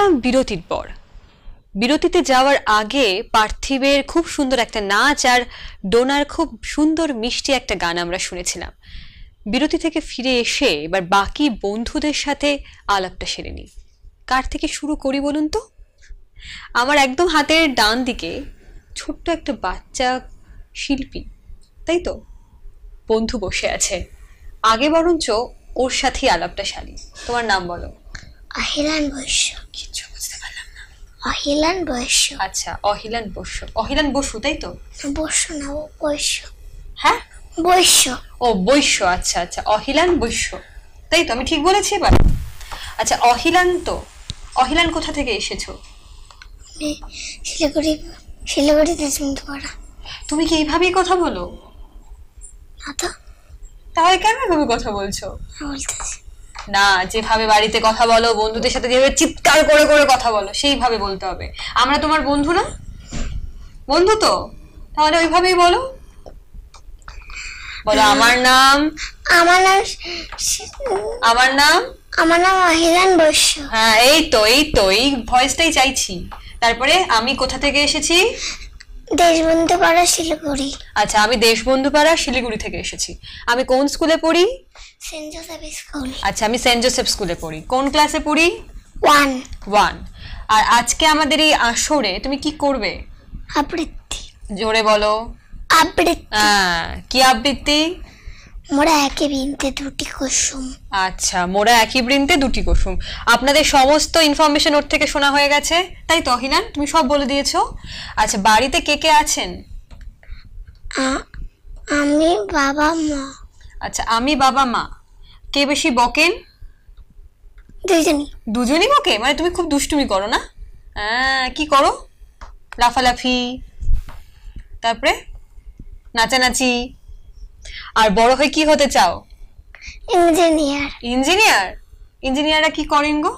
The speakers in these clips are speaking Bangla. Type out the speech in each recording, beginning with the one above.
এলাম বিরতির পর। বিরতিতে যাওয়ার আগে পার্থিবের খুব সুন্দর একটা নাচ আর ডোনার খুব সুন্দর মিষ্টি একটা গান আমরা শুনেছিলাম। বিরতি থেকে ফিরে এসে এবার বাকি বন্ধুদের সাথে আলাপটা সেরে নিই। কার থেকে শুরু করি বলুন তো? আমার একদম হাতের ডান দিকে ছোট্ট একটা বাচ্চা শিল্পী, তাই তো, বন্ধু বসে আছে। আগে বরঞ্চ ওর সাথে আলাপটা সারি। তোমার নাম বলো। অহিলান বৈশ্য। কিচ্ছু বুঝতে পারলাম না। অহিলান বৈশ্য। আচ্ছা, অহিলান বসু। অহিলান বসু, তাই তো? বৈশ্য না, ও বৈশ্য। হ্যাঁ, বৈশ্য। ও বৈশ্য। আচ্ছা আচ্ছা, অহিলান বৈশ্য, তাই তো? আমি ঠিক বলেছি এবার? আচ্ছা, অহিলান তো, অহিলান কোথা থেকে এসেছো? শিলিগুড়িতে শুনতে পারা। তুমি কি এইভাবেই কথা বলো? না তো। তাহলে কেন এভাবে কথা বলছো? বলতেছি না, যেভাবে বাড়িতে কথা বলো, বন্ধুদের সাথে যেভাবে চিৎকার করে করে কথা বলো, সেইভাবে বলতে হবে। আমরা তোমার বন্ধু না? বন্ধু তো, তাহলে ওইভাবেই বলো। বলো, আমার নাম আমার নাম আমার নাম আমার নাম অহিলান বৈশ্য। হ্যাঁ, এই তো এই তো, এই ভয়েসটাই চাইছি। তারপরে আমি কোথা থেকে এসেছি? দেশবন্ধু পাড়া, শিলিগুড়ি। আচ্ছা, আমি দেশবন্ধু পাড়া শিলিগুড়ি থেকে এসেছি। আমি কোন স্কুলে পড়ি? Saint Joseph school. আচ্ছা, আমি সেন্ট জোসেফ স্কুলে পড়ি। কোন ক্লাসে পড়ি? 1। আর আজকে আমাদের এই আসরে তুমি কি করবে? আবৃত্তি। জোরে বলো। আবৃত্তি। কি আবৃত্তি? মোরা একে বৃন্তে দুটি কুসুম। আচ্ছা, মোরা একই বৃন্তে দুটি কুসুম। আপনাদের সমস্ত ইনফরমেশন ওর থেকে শোনা হয়ে গেছে, তাই তো অহিলান? তুমি সব বলে দিয়েছো। আচ্ছা, বাড়িতে কে কে আছেন? আমি, বাবা, মা। আচ্ছা, আমি, বাবা, মা। কে বেশি বকেন? দুজনই। দুজনই বকে? মানে তুমি খুব দুষ্টুমি করো না? কি করো? লাফালাফি, তারপরে নাচানাচি। আর বড় হয়ে কি হতে চাও? ইঞ্জিনিয়ার। ইঞ্জিনিয়ার? ইঞ্জিনিয়াররা কি করেন গো?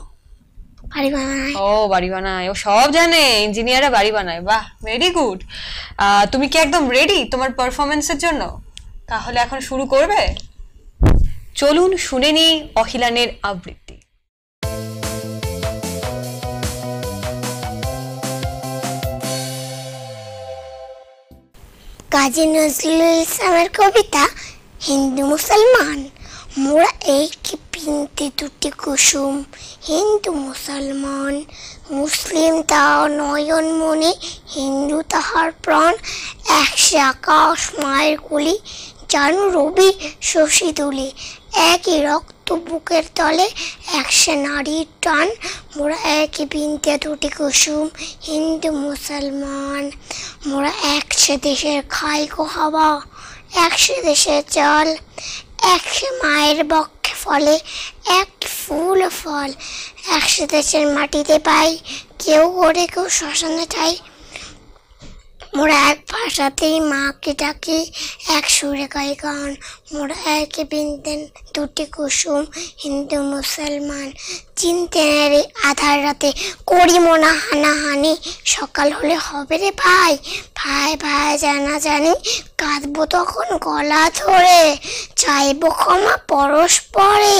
বাড়ি বানায়। ও, বাড়ি বানায়। ও সব জানে, ইঞ্জিনিয়াররা বাড়ি বানায়। বাহ, ভেরি গুড। তুমি কি একদম রেডি তোমার পারফরমেন্সের জন্য? তাহলে এখন শুরু করবে? চলুন শুনে নি অহিলানের আবৃত্তি। কাজী নজরুল ইসলামের কবিতা হিন্দু মুসলমান। মোরা একই বৃন্তে দুটি কুসুম। হিন্দু মুসলমান, মুসলিম তাহার নয়ন মনে, হিন্দু তাহার প্রাণ। একশে আকাশ মায়ের কোলে, জানু রবি শশী তুলে। একই রক্ত বুকের তলে, একশে নারীর টান। মোরা একই বৃন্তে দুটি কুসুম, হিন্দু মুসলমান। মোরা একশে দেশের খাই গো হাওয়া, একশে দেশের জল। একশে মায়ের বক্ষে ফলে, এক ফুল ফল। একশে দেশের মাটিতে পাই, কেউ করে কেউ শ্মশানে ঠাই। মোরা এক ভাষাতেই মাকে ডাকি, এক সুরে গাই গান। মোরা একে বৃন্তে দুটি কুসুম, হিন্দু মুসলমান। চিনতে রে আধার রাতে করি মোনা হানাহানি। সকাল হলে হবে রে ভাই, ভাই ভাই জানা জানি। কাঁদবো তখন গলা ধরে, চাইবো ক্ষমা পরস্পরে।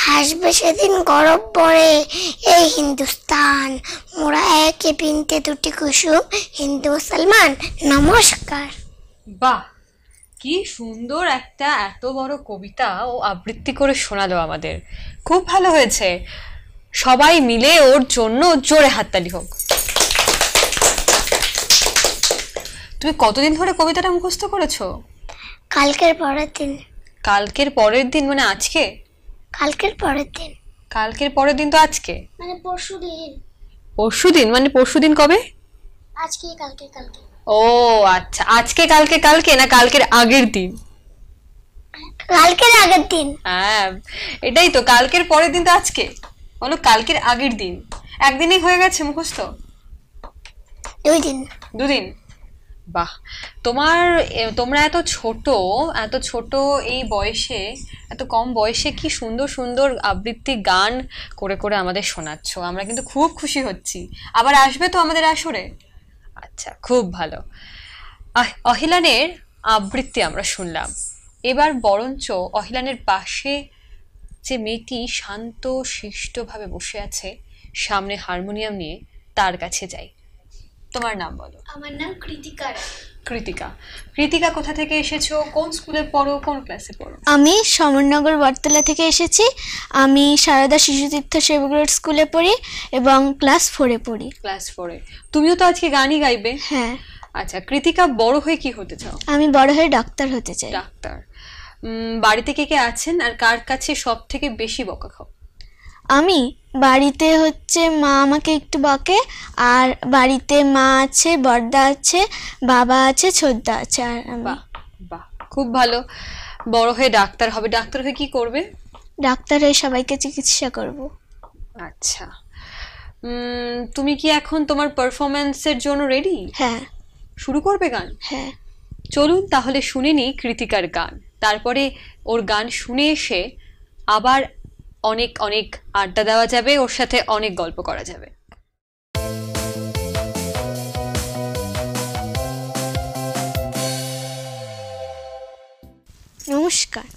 হাসবে সেদিন গরব পড়ে এই হিন্দুস্তান। মোরা একে বৃন্তে দুটি কুসুম, হিন্দু মুসলমান। নমস্কার। বাহ, কি সুন্দর একটা এত বড় কবিতা ও আবৃত্তি করে শোনালো আমাদের। খুব ভালো হয়েছে। সবাই মিলে ওর জন্য জোরে হাততালি হোক। তুমি কতদিন ধরে কবিতাটা মুখস্থ করেছো? কালকের পরের দিন। কালকের পরের দিন মানে আজকে? কালকের পরের দিন কালকের পরের দিন তো আজকে। মানে পরশুদিন। পরশুদিন মানে পরশুদিন কবে? আজকে, কালকে, কালকে। ও আচ্ছা, আজকে কালকে কালকে না কালকের আগের দিন? কালকের আগের দিন। হ্যাঁ, এটাই তো, কালকের পরের দিন তো আজকে। বলো কালকের আগের দিন। একদিনই হয়ে গেছে মুখস্থ? 2 দিন। 2 দিন। বাহ, তোমরা এত ছোট এই বয়সে, এত কম বয়সে কি সুন্দর সুন্দর আবৃত্তি গান করে করে আমাদের শোনাচ্ছ। আমরা কিন্তু খুব খুশি হচ্ছি। আবার আসবে তো আমাদের আসরে? আচ্ছা, খুব ভালো। অহিলানের আবৃত্তি আমরা শুনলাম। এবার বরঞ্চ অহিলানের পাশে যে মেয়েটি শান্ত শিষ্টভাবে বসে আছে সামনে হারমোনিয়াম নিয়ে তার কাছে যাই। তোমার নাম বলো। আমার নাম কৃতিকা রায়। কৃতিকা। কৃতিকা কোথা থেকে এসেছো, কোন স্কুলে পড়ো, কোন ক্লাসে পড়ো? আমি সমরনগর বটতলা থেকে এসেছি। আমি সারদা শিশুতীর্থ সেবগ্রোড স্কুলে পড়ি এবং ক্লাস 4-এ পড়ি। ক্লাস 4-এ। তুমিও তো আজকে গানই গাইবে। হ্যাঁ। আচ্ছা, কৃতিকা বড় হয়ে কি হতে চাও? আমি বড় হয়ে ডাক্তার হতে চাই। ডাক্তার। বাড়িতে কে কে আছেন আর কার কাছে সব থেকে বেশি বকা খাও? আমি বাড়িতে হচ্ছে মা আমাকে একটু বকে, আর বাড়িতে মা আছে, বড়দা আছে, বাবা আছে, ছোটদা আছে, আর আমি। বাহ বাহ, খুব ভালো। বড় হয়ে ডাক্তার হবে। ডাক্তার হয়ে কি করবে? ডাক্তার হয়ে সবাইকে চিকিৎসা করব। আচ্ছা, তুমি কি এখন তোমার পারফরম্যান্সের জন্য রেডি? হ্যাঁ। শুরু করবে গান? হ্যাঁ। চলুন তাহলে শুনে নিই কৃতিকার গান, তারপরে ওর গান শুনে এসে আবার অনেক অনেক আড্ডা দেওয়া যাবে, ওর সাথে অনেক গল্প করা যাবে। নমস্কার।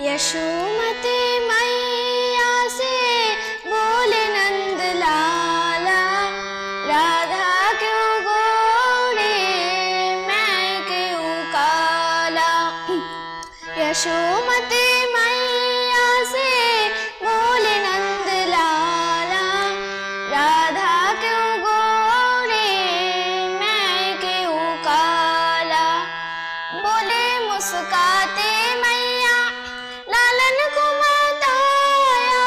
यशोमती मैया से बोले नंद लाला, राधा क्यों गोरे मैं क्यों काला। यशोमती मैया से बोले नंद लाला, राधा क्यों गोरे मैं क्यों काला। बोले मुस्काते मैया लालन को बताया,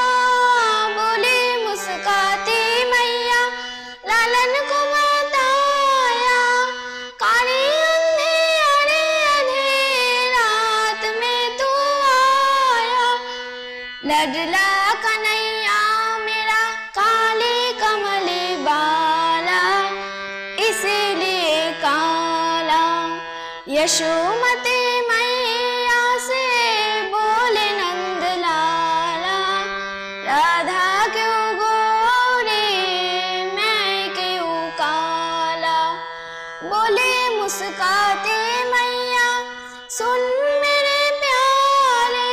बोले मुस्काती मैया लालन को बताया। काली अंधेरे रात में तू आया, लडला कन्हैया मेरा काले कमले बाला, इसीलिए काला। यशोमती मैया से बोले नंद लाला, राधा क्यों गोरे मैं क्यों काला। बोले मुस्काते मैया सुन मेरे प्यारे,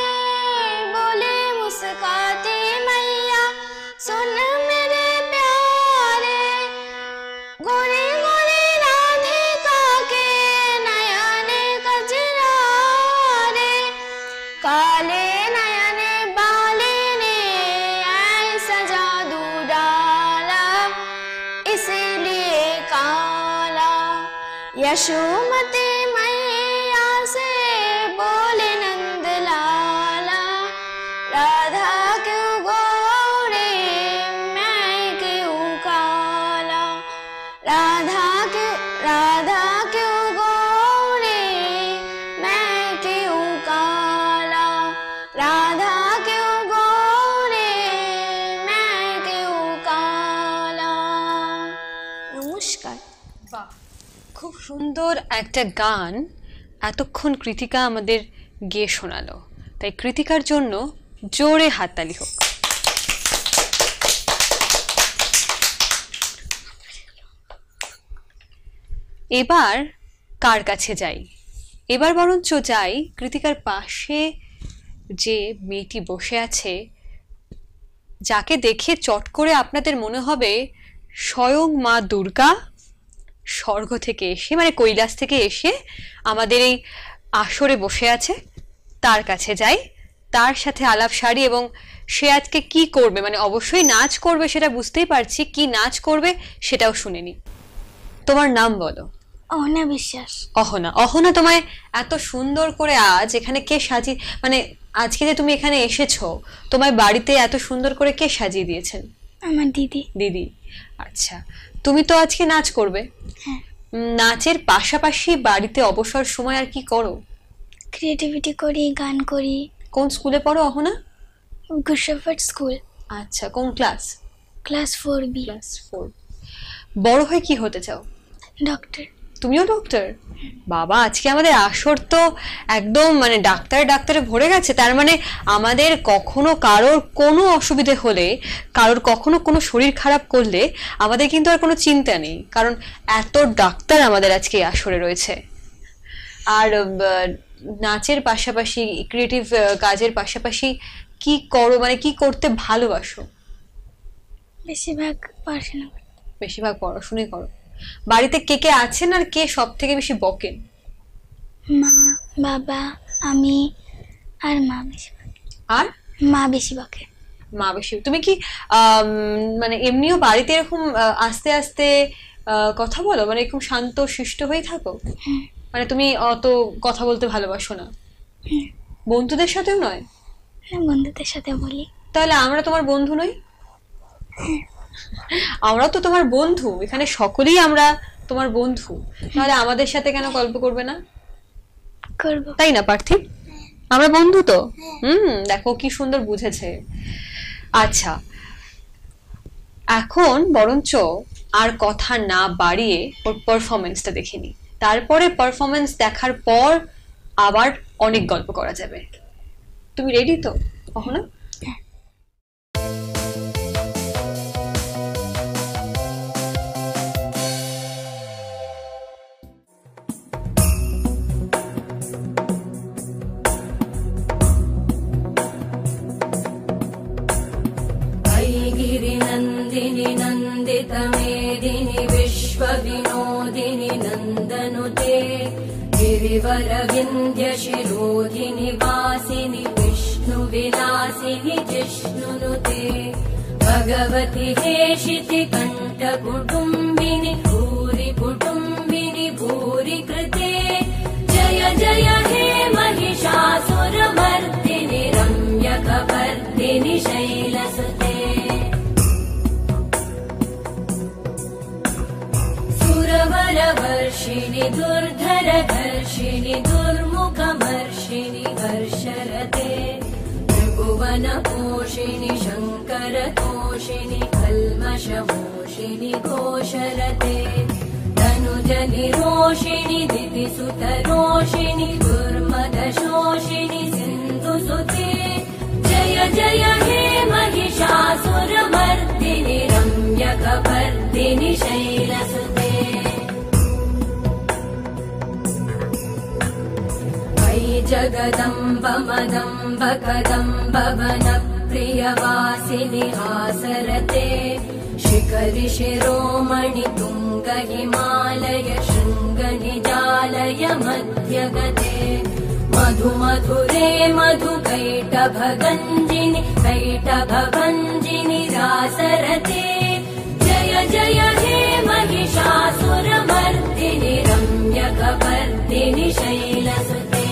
बोले मुस्काते मैया सुन मेरे प्यारे। गोरे गोरे राधिका के नयने कजरारे, काले नयने बाले ने ऐसा जादू डाला, इसीलिए काला। यशोमती मैया से बोले नंद लाला, राधा क्यों गोरे मैं क्यों काला। राधा क्यों गोरे मैं क्यों काला, राधा क्यों गोरे मैं क्यों काला। नमस्कार। বাহ, খুব সুন্দর একটা গান এতক্ষণ কৃতিকা আমাদের গেয়ে শোনালো, তাই কৃতিকার জন্য জোরে হাততালি হোক। এবার কার কাছে যাই? এবার বরঞ্চ যাই কৃতিকার পাশে যে মেয়েটি বসে আছে, যাকে দেখে চট করে আপনাদের মনে হবে স্বয়ং মা দুর্গা স্বর্গ থেকে এসে, মানে কৈলাস থেকে এসে আমাদের এই আসরে বসে আছে। তার কাছে যাই, তার সাথে আলাপ সারি, এবং সে আজকে কি করবে, মানে অবশ্যই নাচ করবে সেটা বুঝতেই পারছি, কি নাচ করবে সেটাও শুনে নি। তোমার নাম বলো। অহনা বিশ্বাস। অহনা। অহনা, তোমায় এত সুন্দর করে আজ এখানে কে সাজিয়ে, মানে আজকে যে তুমি এখানে এসেছো, তোমায় বাড়িতে এত সুন্দর করে কে সাজিয়ে দিয়েছেন? আমার দিদি। দিদি। আচ্ছা, তুমি তো আজকে নাচ করবে। হ্যাঁ। নাচের পাশাপাশি বাড়িতে অবসর সময় আর কি করো? ক্রিয়েটিভিটি করি, গান করি। কোন স্কুলে পড়ো অহনা? Good shepherd school. আচ্ছা, কোন ক্লাস? Class 4B। ক্লাস 4। বড় হয়ে কি হতে চাও? ডক্টর। তুমিও ডক্টর? বাবা, আজকে আমাদের আসর তো একদম মানে ডাক্তারে ভরে গেছে। তার মানে আমাদের কখনো কারোর কোনো অসুবিধে হলে, কারোর কখনো কোনো শরীর খারাপ করলে আমাদের কিন্তু আর কোনো চিন্তা নেই, কারণ এত ডাক্তার আমাদের আজকে আসরে রয়েছে। আর নাচের পাশাপাশি, ক্রিয়েটিভ কাজের পাশাপাশি কি করো, মানে কি করতে ভালোবাসো? বেশিরভাগ পড়াশোনা করি। বেশিরভাগ পড়াশোনাই করো। বাড়িতে কে কে আছেন আর কে সব থেকে বেশি বকেন? মা, বাবা, আমি আর মা বেশি বকে। আর মা বেশি বকে। মা বেশি। তুমি কি মানে এমনিও বাড়িতে এরকম আস্তে আস্তে কথা বলো, মানে এরকম শান্ত শিষ্ট হয়ে থাকো? মানে তুমি অত কথা বলতে ভালোবাসো না? বন্ধুদের সাথেও নয়? বন্ধুদের সাথে বলি। তাহলে আমরা তোমার বন্ধু নই? আমরা তো তোমার বন্ধু, এখানে সকলেই আমরা তোমার বন্ধু, তাহলে আমাদের সাথে কেন গল্প করবে না? করব। তাই না পার্থিব? আমরা বন্ধু তো। দেখো কি সুন্দর বুঝেছে। আচ্ছা, এখন বরঞ্চ আর কথা না বাড়িয়ে ওর পারফরমেন্সটা দেখে নি, তারপরে পারফরমেন্স দেখার পর আবার অনেক গল্প করা যাবে। তুমি রেডি তো অহনা? गिरिनन्दिनि नन्दितमेदिनि विश्वविनोदिनि नन्दनुते गिरिवरविन्द्यशिरोधिनि वासिनि विष्णुविलासिनि जिष्णुनुते भगवति हेशिति कण्ठकुटुम्बिनि भूरि कुटुम्बिनि भूरि कृते जय जय हे महिषासुरमर्दिनि रम्यकपर्दिनि शैलसुते सुरवरवर्षिणि दुर्धरधर्षिणि दुर्मुखमर्षिणि हर्षरते त्रिभुवनपोषिणि शङ्करतोषिणि कल्मषमोषिणि घोषरते तनुजनिरोषिणि दितिसुतरोषिणि दुर्मदशोषिणि सिन्धुसुते जय जय हे महिषासुरमर्दिनि रम्यकपर्दिनि शैलसुते जगदम्ब मदम्ब कदम्ब वनप्रियवासिनि हासरते शिखरि शिरोमणि तुङ्ग हिमालय शृङ्गनिजालय मध्यगते मधु मधुरे मधुकैटभगञ्जिनि कैटभभञ्जिनि रासरते जय जय हे महिषासुरमर्दिनि रम्यकपर्दिनि शैलसुते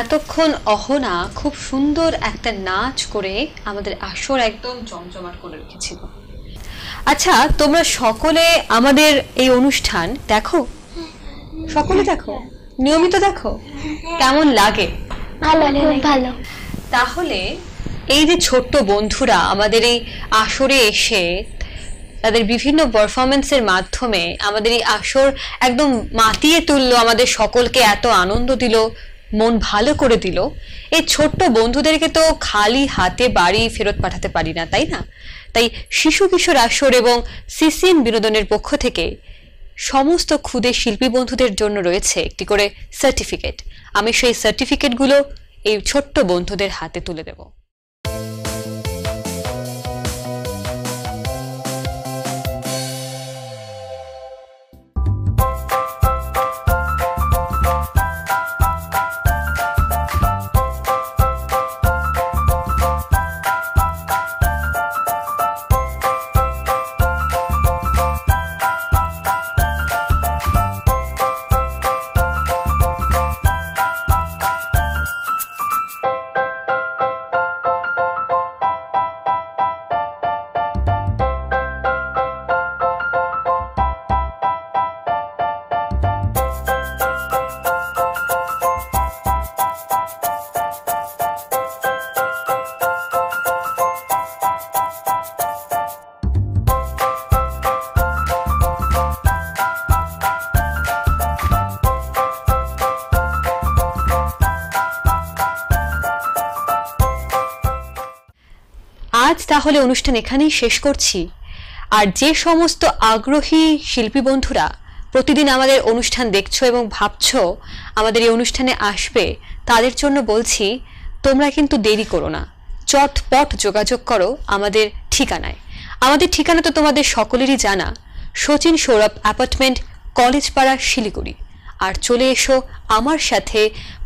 এতক্ষণ অহনা খুব সুন্দর একটা নাচ করে আমাদের আসর একদম জমজমাট করে রেখেছিল। আচ্ছা, তোমরা সকলে আমাদের এই অনুষ্ঠান দেখো? সকলে দেখো? নিয়মিত দেখো? কেমন লাগে? ভালো, খুব ভালো। তাহলে এই যে ছোট্ট বন্ধুরা আমাদের এই আসরে এসে তাদের বিভিন্ন পারফরমেন্সের মাধ্যমে আমাদের এই আসর একদম মাতিয়ে তুললো, আমাদের সকলকে এত আনন্দ দিল, মন ভালো করে দিল, এই ছোট্ট বন্ধুদেরকে তো খালি হাতে বাড়ি ফেরত পাঠাতে পারি না, তাই না? তাই শিশু কিশোর আসর এবং সিসিএন বিনোদনের পক্ষ থেকে সমস্ত ক্ষুদে শিল্পী বন্ধুদের জন্য রয়েছে একটি করে সার্টিফিকেট। আমি সেই সার্টিফিকেটগুলো এই ছোট্ট বন্ধুদের হাতে তুলে দেব। আজ তাহলে অনুষ্ঠান এখানেই শেষ করছি। আর যে সমস্ত আগ্রহী শিল্পী বন্ধুরা প্রতিদিন আমাদের অনুষ্ঠান দেখছো এবং ভাবছো আমাদের এই অনুষ্ঠানে আসবে, তাদের জন্য বলছি তোমরা কিন্তু দেরি করো না, চটপট যোগাযোগ করো আমাদের ঠিকানায়। আমাদের ঠিকানা তো তোমাদের সকলেরই জানা, শচীন সৌরভ অ্যাপার্টমেন্ট, কলেজ পাড়া, শিলিগুড়ি। আর চলে এসো আমার সাথে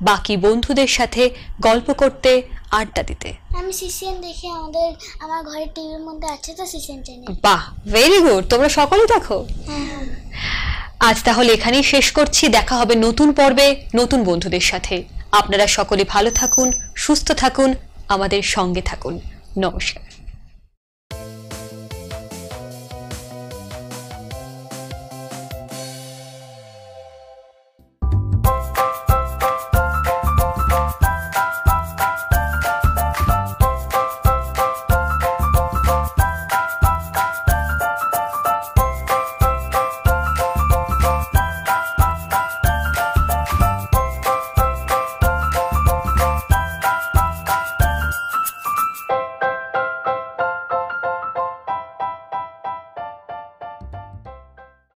বাকি বন্ধুদের সাথে গল্প করতে, আড্ডা দিতে। আমি সিসিএন দেখে আমার ঘরের টিভির মধ্যে আছে তো সিসিএন চ্যানেল। বাহ, ভেরি গুড, তোমরা সকলেই দেখো। আজ তাহলে এখানেই শেষ করছি, দেখা হবে নতুন পর্বে নতুন বন্ধুদের সাথে। আপনারা সকলে ভালো থাকুন, সুস্থ থাকুন, আমাদের সঙ্গে থাকুন। নমস্কার।